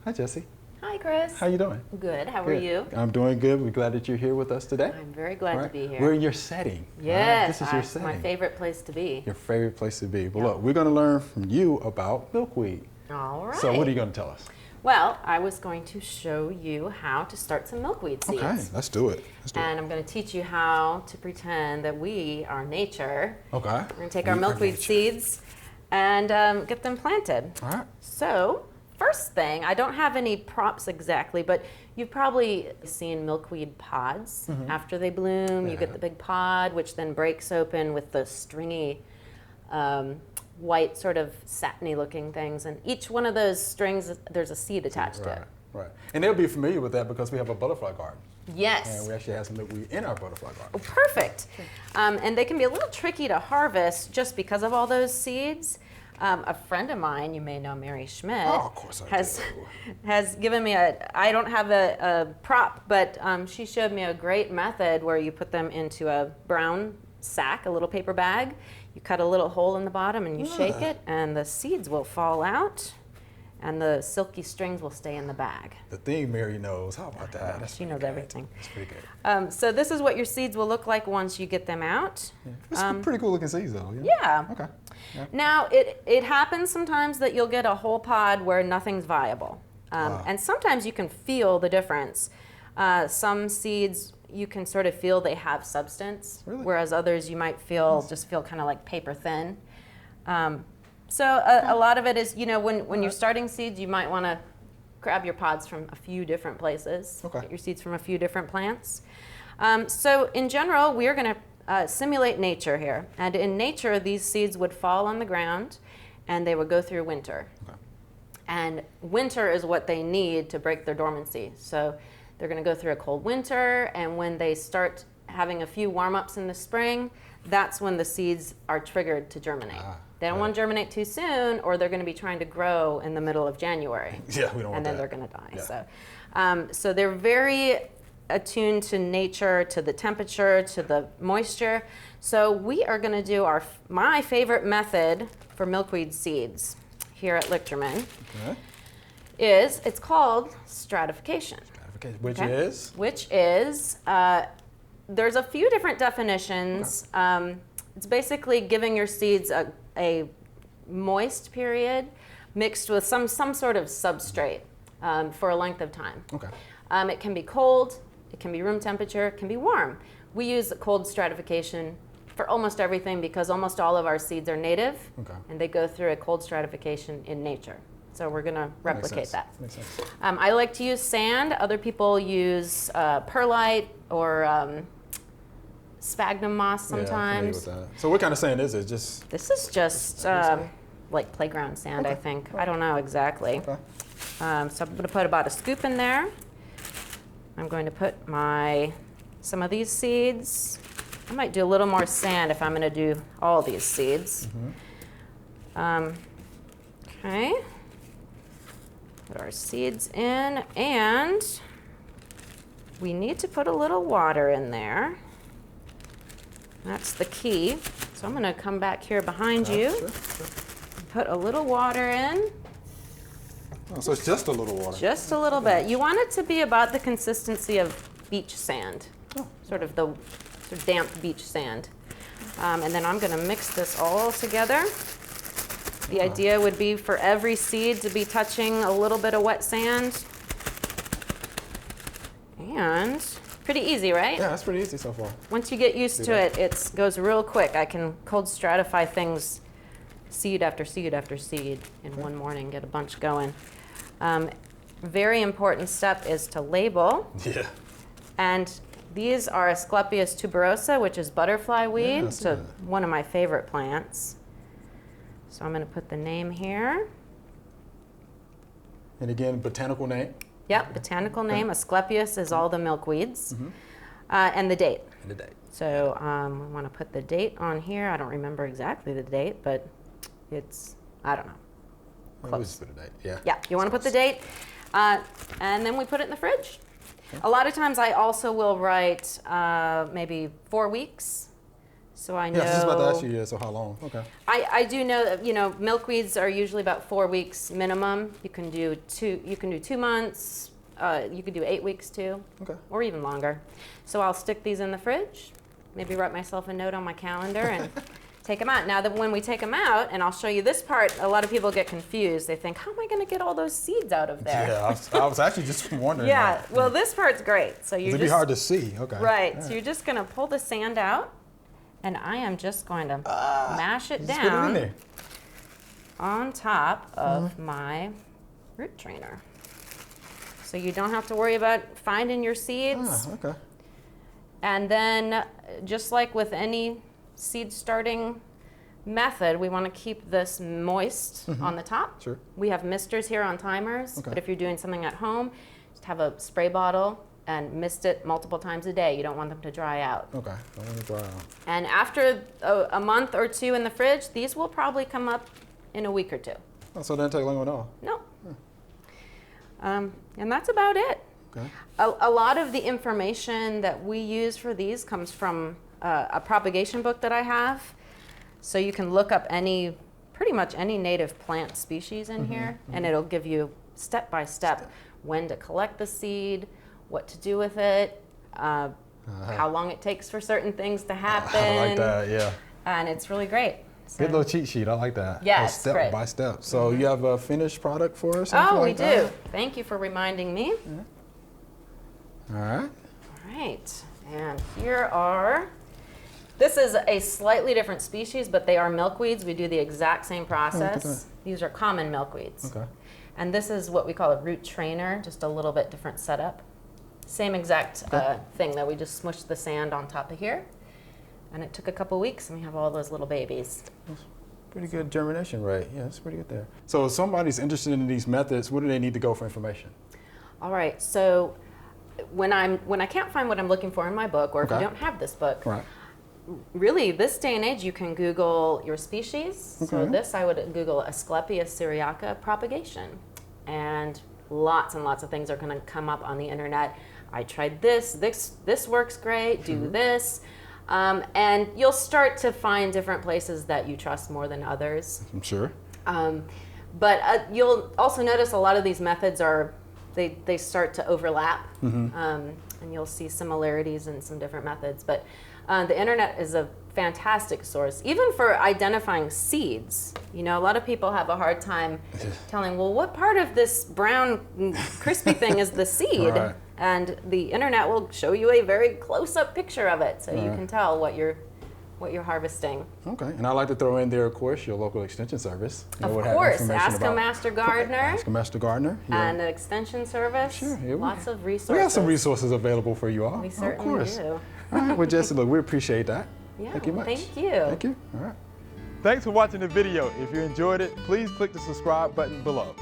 Hi, Jessie. Hi, Chris. How you doing? Good. How are you? I'm doing good. We're glad that you're here with us today. I'm very glad to be here. We're in your setting. Yes, This is your setting. my favorite place to be. Your favorite place to be. Well, Yeah. look, we're going to learn from you about milkweed. All right. So what are you going to tell us? Well, I was going to show you how to start some milkweed seeds. Okay, let's do it. And I'm going to teach you how to pretend that we are nature. Okay. We're going to take our milkweed seeds and get them planted. All right. So, first thing, I don't have any props exactly, but you've probably seen milkweed pods. After they bloom, you get the big pod, which then breaks open with the stringy white sort of satiny looking things, and each one of those strings there's a seed attached to it. Right. And they'll be familiar with that because we have a butterfly garden. Yes. And we actually have some milkweed in our butterfly garden. Oh, perfect. And they can be a little tricky to harvest just because of all those seeds. A friend of mine, you may know Mary Schmidt, Oh, of course I has given me I don't have a prop, but she showed me a great method where you put them into a brown sack, a little paper bag. You cut a little hole in the bottom and you shake it, and the seeds will fall out, and the silky strings will stay in the bag. The thing Mary knows. How about that? She knows everything. That's pretty good. So this is what your seeds will look like once you get them out. It's pretty cool looking seeds, though. Yeah. Okay. Yeah. Now, it happens sometimes that you'll get a whole pod where nothing's viable. And sometimes you can feel the difference. Some seeds, you can sort of feel they have substance, whereas others you might just feel kind of like paper thin. So a lot of it is, when you're starting seeds, you might want to grab your pods from a few different places, get your seeds from a few different plants. So in general, we are going to simulate nature here. And in nature, these seeds would fall on the ground and they would go through winter. Okay. And winter is what they need to break their dormancy. So they're going to go through a cold winter, and when they start having a few warm-ups in the spring, that's when the seeds are triggered to germinate. They don't want to germinate too soon, or they're going to be trying to grow in the middle of January. Yeah, we don't want that. And then they're going to die. Yeah. So they're very attuned to nature, to the temperature, to the moisture. So we are going to do my favorite method for milkweed seeds here at Lichterman. It's called stratification. Which is? Which is, there's a few different definitions. It's basically giving your seeds a moist period mixed with some sort of substrate for a length of time. Okay. It can be cold, it can be room temperature, it can be warm. We use cold stratification for almost everything because almost all of our seeds are native, and they go through a cold stratification in nature. So we're going to replicate that. Makes sense. I like to use sand. Other people use perlite or sphagnum moss sometimes. Yeah, I'm familiar with that. So what kind of sand is it? This is just like playground sand, I think. I don't know exactly. Okay. So I'm going to put about a scoop in there. I'm going to put some of these seeds. I might do a little more sand if I'm going to do all these seeds. Okay. Put our seeds in, and we need to put a little water in there. That's the key. So I'm going to come back here behind you. Sure. Put a little water in. Oh, so it's just a little water. Just a little bit. You want it to be about the consistency of beach sand, sort of damp beach sand. And then I'm going to mix this all together. The idea would be for every seed to be touching a little bit of wet sand. And pretty easy, right? Yeah, that's pretty easy so far. Once you get used to it, it goes real quick. I can cold stratify things seed after seed after seed in one morning, get a bunch going. Very important step is to label. Yeah. And these are Asclepias tuberosa, which is butterfly weed. So one of my favorite plants. So I'm going to put the name here. And again, botanical name? Yep, botanical name. Asclepias is all the milkweeds. And the date. And the date. So we want to put the date on here. I don't remember exactly the date, but it's, I don't know. Close. Put a date. Yeah. Yeah, you want to put the date. And then we put it in the fridge. A lot of times I also will write maybe 4 weeks. So I know. Yeah, I was just about to ask you, so how long? Okay. I do know that, milkweeds are usually about 4 weeks minimum. You can do 2 months. You could do 8 weeks too. Okay. Or even longer. So I'll stick these in the fridge, maybe write myself a note on my calendar and take them out. Now that when we take them out, and I'll show you this part, a lot of people get confused. They think, how am I going to get all those seeds out of there? Yeah, I was actually just wondering. Yeah, well, this part's great. So it'd be hard to see. Okay. Right. So you're just going to pull the sand out, and I am just going to mash it just put it in down there. on top of my root trainer. So you don't have to worry about finding your seeds. Okay. And then, just like with any seed starting method, we want to keep this moist on the top. Sure. We have misters here on timers, Okay. but if you're doing something at home, just have a spray bottle and mist it multiple times a day. You don't want them to dry out. Okay. Don't let it dry out. And after a month or two in the fridge, these will probably come up in a week or two. Oh, so it doesn't take long at all. No. And that's about it. Okay. A lot of the information that we use for these comes from a propagation book that I have. So you can look up pretty much any native plant species in here, and it'll give you step by step when to collect the seed, what to do with it, how long it takes for certain things to happen. I like that, yeah. And it's really great. So, Good little cheat sheet, I like that. Yeah, Little it's step great. by step. So you have a finished product for us? oh, we like do. that? Thank you for reminding me. All right. All right, and this is a slightly different species, but they are milkweeds. We do the exact same process. These are common milkweeds. Okay. And this is what we call a root trainer, just a little bit different setup. Same exact thing, that we just smushed the sand on top of here. And it took a couple weeks, and we have all those little babies. Pretty good germination rate. Yeah, it's pretty good there. So if somebody's interested in these methods, where do they need to go for information? All right, so when I can't find what I'm looking for in my book, or if you don't have this book, Right. really, this day and age, you can Google your species. So Okay. this, I would Google Asclepias syriaca propagation. And lots of things are going to come up on the internet. I tried this works great, do this. And you'll start to find different places that you trust more than others. I'm sure. But you'll also notice a lot of these methods they start to overlap. And you'll see similarities in some different methods. But the internet is a fantastic source, even for identifying seeds. A lot of people have a hard time telling, well, what part of this brown crispy thing is the seed? Right. And the internet will show you a very close-up picture of it, so you can tell what you're harvesting. Okay, and I'd like to throw in there, of course, your local extension service. Of course, Ask a Master Gardener. Ask a Master Gardener. Yeah. And an extension service. Sure, yeah, Lots of resources. We have some resources available for you all. We of certainly course. do. All right, well, Jessie, look, we appreciate that. Yeah, Thank you much. thank you. Thank you. All right. Thanks for watching the video. If you enjoyed it, please click the subscribe button below.